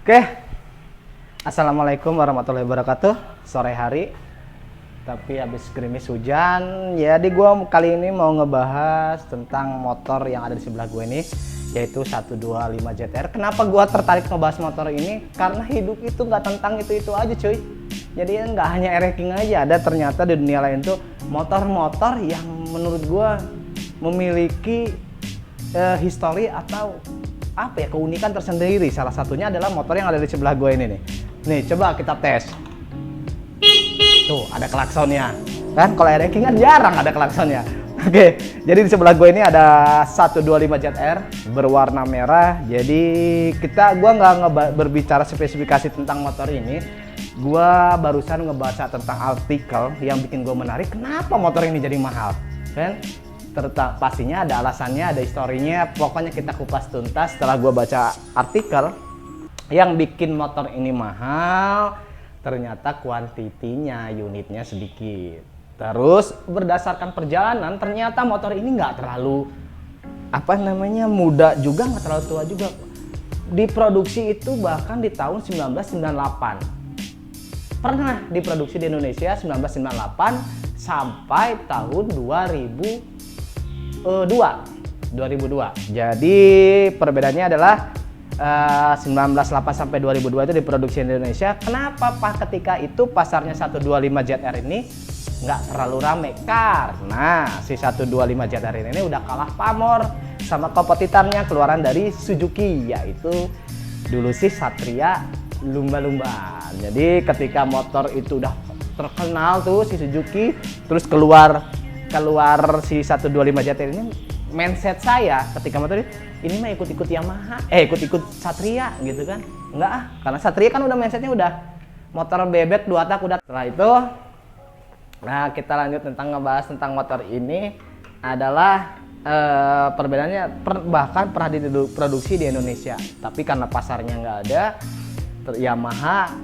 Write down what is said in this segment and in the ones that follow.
Oke, assalamualaikum warahmatullahi wabarakatuh. Sore hari, tapi habis gerimis hujan. Jadi gue kali ini mau ngebahas tentang motor yang ada di sebelah gue ini, yaitu 125 ZR. Kenapa gue tertarik ngebahas motor ini? Karena hidup itu nggak tentang itu aja, cuy. Jadi nggak hanya ranking aja, ada ternyata di dunia lain tuh motor-motor yang menurut gue memiliki histori atau apa ya, keunikan tersendiri. Salah satunya adalah motor yang ada di sebelah gue ini nih. Nih, coba kita tes. Tuh, ada klaksonnya. Kan kalau ranking kan jarang ada klaksonnya. Oke, jadi di sebelah gue ini ada 125 ZR berwarna merah. Jadi gua nggak berbicara spesifikasi tentang motor ini. Gua barusan ngebaca tentang artikel yang bikin gue menarik. Kenapa motor ini jadi mahal? Kan? Pastinya ada alasannya, ada historinya. Pokoknya kita kupas tuntas setelah gue baca artikel. Yang bikin motor ini mahal ternyata kuantitinya, unitnya sedikit. Terus berdasarkan perjalanan ternyata motor ini nggak terlalu muda juga, nggak terlalu tua juga. Diproduksi itu bahkan di tahun 1998. Pernah diproduksi di Indonesia 1998 sampai tahun 2002. Jadi perbedaannya adalah 1908 sampai 2002 itu diproduksi di Indonesia. Kenapa Pak ketika itu pasarnya 125 ZR ini nggak terlalu rame? Karena si 125 ZR ini udah kalah pamor sama kompetitornya keluaran dari Suzuki, yaitu dulu sih Satria lumba-lumba. Jadi ketika motor itu udah terkenal tuh si Suzuki, terus keluar si 125 ZR ini, mindset saya ketika motor ini mah ikut-ikut Yamaha, ikut-ikut Satria gitu kan. Enggak karena Satria kan udah mindsetnya udah motor bebek 2 tak udah. Setelah itu, nah kita lanjut ngebahas tentang motor ini adalah perbedaannya bahkan pernah diproduksi di Indonesia, tapi karena pasarnya nggak ada, Yamaha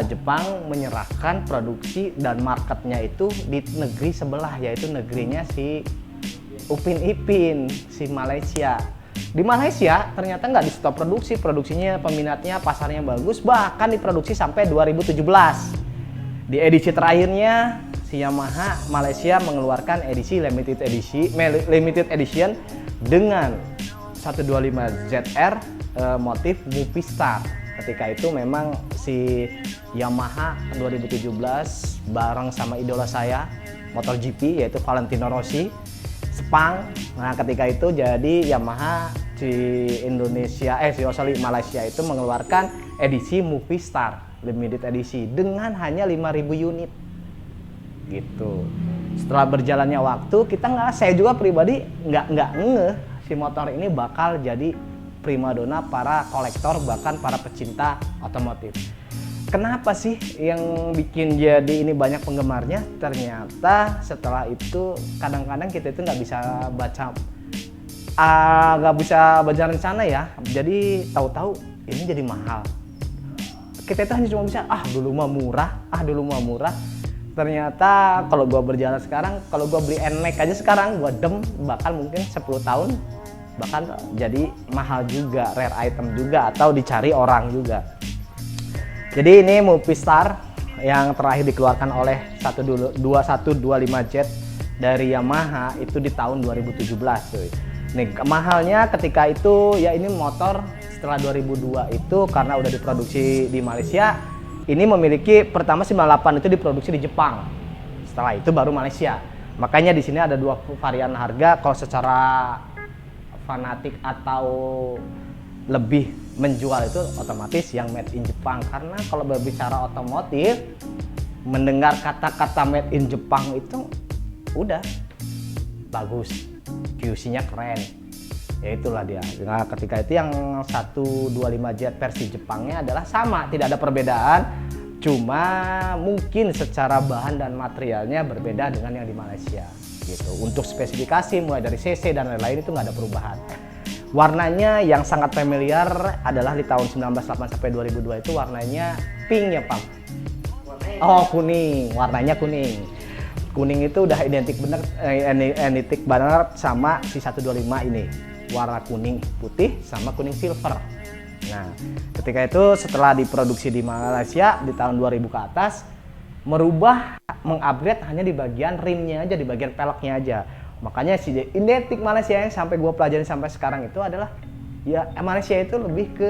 Jepang menyerahkan produksi dan marketnya itu di negeri sebelah, yaitu negerinya si Upin Ipin, si Malaysia. Di Malaysia ternyata nggak di stop produksinya, peminatnya, pasarnya bagus, bahkan diproduksi sampai 2017. Di edisi terakhirnya si Yamaha Malaysia mengeluarkan edisi limited edition dengan 125 ZR motif Movie Star. Ketika itu memang si Yamaha 2017 bareng sama idola saya MotoGP, yaitu Valentino Rossi, Sepang. Nah ketika itu jadi Yamaha Malaysia itu mengeluarkan edisi Movie Star limited edisi dengan hanya 5.000 unit gitu. Setelah berjalannya waktu, saya juga pribadi nggak ngeh si motor ini bakal jadi primadona para kolektor, bahkan para pecinta otomotif. Kenapa sih yang bikin jadi ini banyak penggemarnya? Ternyata setelah itu kadang-kadang kita itu nggak bisa baca rencana ya. Jadi tahu-tahu ini jadi mahal. Kita itu hanya cuma bisa dulu mah murah. Ternyata kalau gua berjalan sekarang, kalau gua beli NMAX aja sekarang gua bakal mungkin 10 tahun bahkan jadi mahal juga, rare item juga, atau dicari orang juga. Jadi ini Movie Star yang terakhir dikeluarkan oleh 125Z dari Yamaha itu di tahun 2017 cuy. Nih mahalnya ketika itu ya, ini motor setelah 2002 itu karena udah diproduksi di Malaysia, ini memiliki pertama 98 itu diproduksi di Jepang. Setelah itu baru Malaysia. Makanya di sini ada 2 varian harga. Kalau secara fanatik atau lebih menjual itu otomatis yang made in Jepang, karena kalau berbicara otomotif mendengar kata-kata made in Jepang itu udah bagus, QC-nya keren, ya itulah dia. Nah, ketika itu yang 125Z versi Jepangnya adalah sama, tidak ada perbedaan, cuma mungkin secara bahan dan materialnya berbeda dengan yang di Malaysia gitu. Untuk spesifikasi mulai dari CC dan lain-lain itu nggak ada perubahan. Warnanya yang sangat familiar adalah di tahun 1908 sampai 2002 itu warnanya pink ya Pak. Kuning, warnanya kuning. Kuning itu udah identik banget sama si 125 ini. Warna kuning putih sama kuning silver. Nah, ketika itu setelah diproduksi di Malaysia di tahun 2000 ke atas, mengupgrade hanya di bagian rimnya aja, di bagian peleknya aja. Makanya si identik Malaysia yang sampai gue pelajarin sampai sekarang itu adalah ya Malaysia itu lebih ke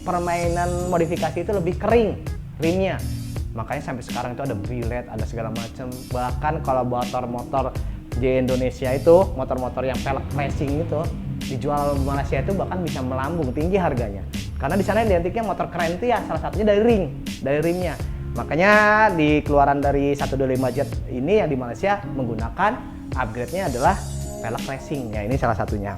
permainan modifikasi itu lebih kering rimnya. Makanya sampai sekarang itu ada billet, ada segala macam. Bahkan kalau motor-motor di Indonesia itu, motor-motor yang pelek racing itu dijual di Malaysia itu bahkan bisa melambung tinggi harganya. Karena di sana identiknya motor keren itu ya salah satunya dari rimnya. Makanya di keluaran dari 125 Jet ini yang di Malaysia menggunakan upgrade-nya adalah pelek racing. Ya ini salah satunya.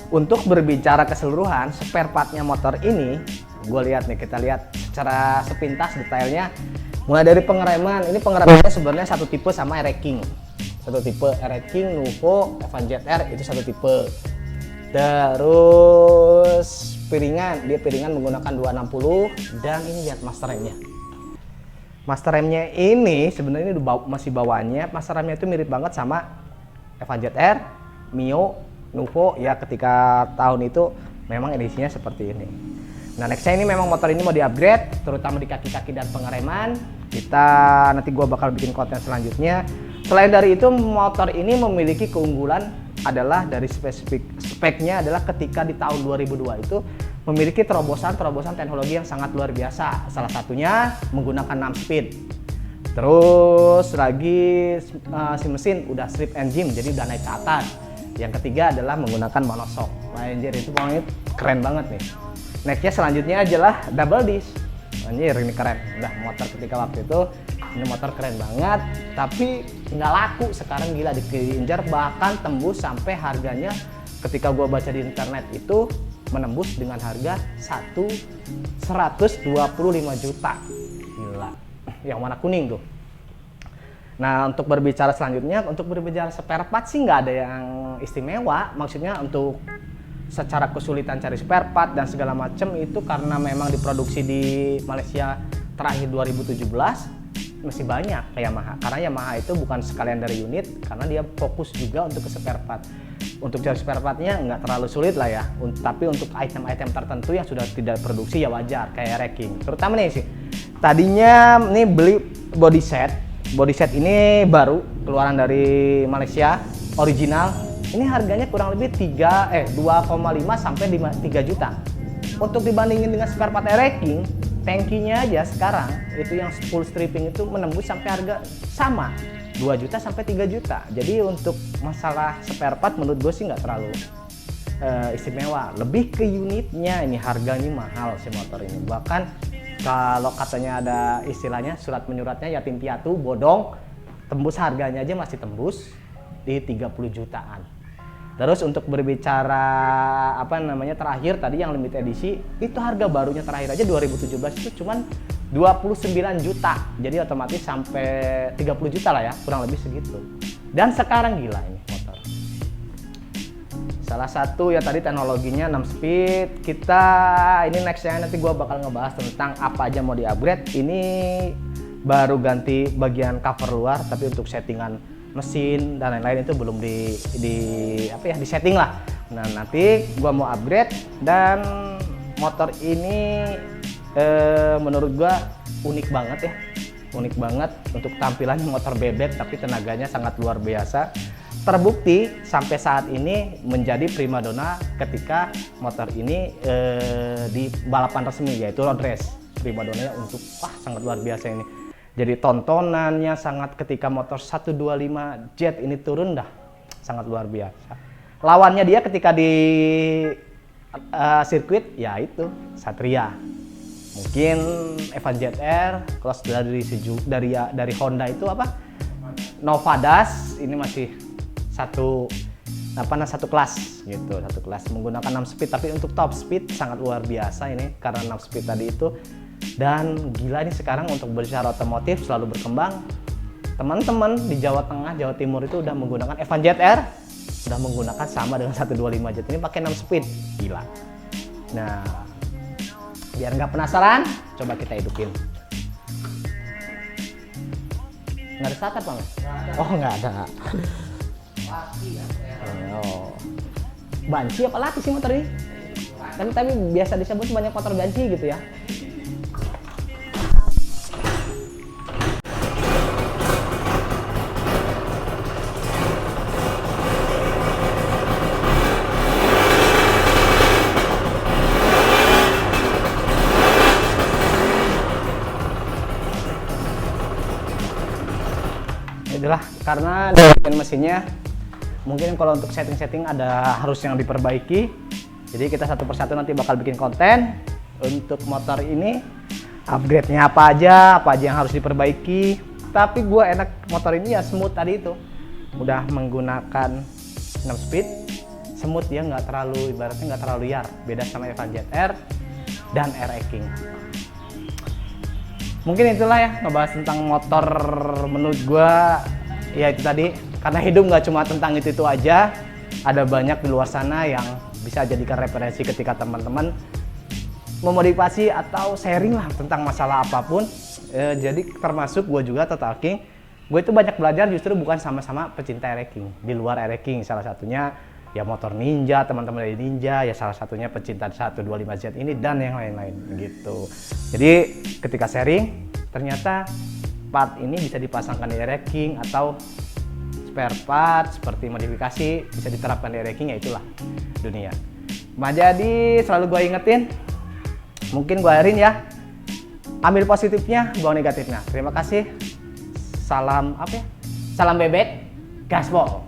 Untuk berbicara keseluruhan spare part-nya motor ini, kita lihat secara sepintas detailnya. Mulai dari pengereman, ini pengeremannya sebenarnya satu tipe sama R-King. Satu tipe R-King, Nuvo, Evan ZR itu satu tipe. Terus piringan, dia piringan menggunakan 260 dan ini lihat master remnya. Master remnya ini sebenarnya ini masih bawaannya, master remnya itu mirip banget sama Evan ZR, Mio, Nuvo ya ketika tahun itu memang edisinya seperti ini. Nah nextnya ini memang motor ini mau di-upgrade terutama di kaki-kaki dan pengereman. Nanti gua bakal bikin konten selanjutnya. Selain dari itu motor ini memiliki keunggulan adalah dari speknya adalah ketika di tahun 2002 itu memiliki terobosan teknologi yang sangat luar biasa. Salah satunya menggunakan 6 speed. Terus lagi si mesin udah strip engine jadi udah naik ke atas. Yang ketiga adalah menggunakan monoshock. Anjir itu pokoknya keren banget nih. Nextnya selanjutnya adalah double disc. Anjir ini keren. Udah motor ketika waktu itu ini motor keren banget. Tapi nggak laku sekarang gila diincar bahkan tembus sampai harganya ketika gua baca di internet itu menembus dengan harga 125 juta. Gila. Yang warna kuning tuh. Nah untuk berbicara selanjutnya, untuk berbicara spare part sih nggak ada yang istimewa. Maksudnya untuk secara kesulitan cari spare part dan segala macam itu karena memang diproduksi di Malaysia terakhir 2017 masih banyak kayak Yamaha. Karena Yamaha itu bukan sekalian dari unit, karena dia fokus juga untuk ke spare part. Untuk cari spare partnya nggak terlalu sulit lah ya. Tapi untuk item-item tertentu yang sudah tidak produksi ya wajar kayak racking. Terutama nih sih. Tadinya nih beli body set. Body set ini baru keluaran dari Malaysia, original. Ini harganya kurang lebih 2,5 sampai 3 juta. Untuk dibandingin dengan spare part racking, tankinya aja sekarang itu yang full stripping itu menembus sampai harga sama 2 juta sampai 3 juta. Jadi untuk masalah spare part menurut gue sih nggak terlalu istimewa. Lebih ke unitnya ini harganya mahal si motor ini. Bahkan kalau katanya ada istilahnya surat menyuratnya yatim piatu bodong, tembus harganya aja masih tembus di 30 jutaan. Terus untuk berbicara terakhir tadi yang limited edisi itu harga barunya terakhir aja 2017 itu cuman 29 juta. Jadi otomatis sampai 30 juta lah ya, kurang lebih segitu. Dan sekarang gila ini motor. Salah satu ya tadi teknologinya 6 speed. Ini nextnya nanti gua bakal ngebahas tentang apa aja mau di-upgrade. Ini baru ganti bagian cover luar, tapi untuk settingan mesin dan lain-lain itu belum disetting lah. Nah nanti gua mau upgrade dan motor ini menurut gua unik banget ya, unik banget untuk tampilannya motor bebek tapi tenaganya sangat luar biasa. Terbukti sampai saat ini menjadi primadona ketika motor ini di balapan resmi yaitu road race. Primadonanya untuk sangat luar biasa ini. Jadi tontonannya sangat ketika motor 125 Jet ini turun dah sangat luar biasa. Lawannya dia ketika di sirkuit ya itu Satria. Mungkin Evan ZR, cross dari Honda itu Novadas ini masih satu kelas gitu, satu kelas menggunakan 6 speed tapi untuk top speed sangat luar biasa ini karena 6 speed tadi itu. Dan gila ini sekarang untuk berbicara otomotif selalu berkembang. Teman-teman di Jawa Tengah, Jawa Timur itu udah menggunakan Evan ZR, udah menggunakan sama dengan 125 Jet ini pakai 6 speed. Gila. Nah, biar nggak penasaran, coba kita hidupin. Nggak ada starter Bang? Oh nggak ada. Oh. Banci apa latih sih motor ini? kan tapi biasa disebut banyak motor gaji gitu ya. Itulah karena di mesinnya mungkin kalau untuk setting-setting ada harus yang diperbaiki. Jadi kita satu persatu nanti bakal bikin konten untuk motor ini, upgrade-nya apa aja yang harus diperbaiki. Tapi gue enak motor ini ya smooth tadi itu, udah menggunakan 6 speed, smooth ya, nggak terlalu, ibaratnya nggak terlalu liar, beda sama Evan ZR dan RE King. Mungkin itulah ya ngebahas tentang motor. Menurut gua ya itu tadi, karena hidup nggak cuma tentang itu aja, ada banyak di luar sana yang bisa jadikan referensi ketika teman-teman memodifikasi atau sharing lah tentang masalah apapun. Jadi termasuk gua juga Total King, gue itu banyak belajar justru bukan sama-sama pecinta RE King, di luar RE King, salah satunya ya motor Ninja, teman-teman dari Ninja, ya salah satunya pecinta 125Z ini dan yang lain-lain gitu. Jadi ketika sharing, ternyata part ini bisa dipasangkan di RE King atau spare part seperti modifikasi bisa diterapkan di RE King, ya itulah dunia. Nah, jadi selalu gue ingetin, mungkin gue akhirin ya, ambil positifnya, buang negatifnya. Terima kasih. Salam apa ya? Salam bebek, gaspol.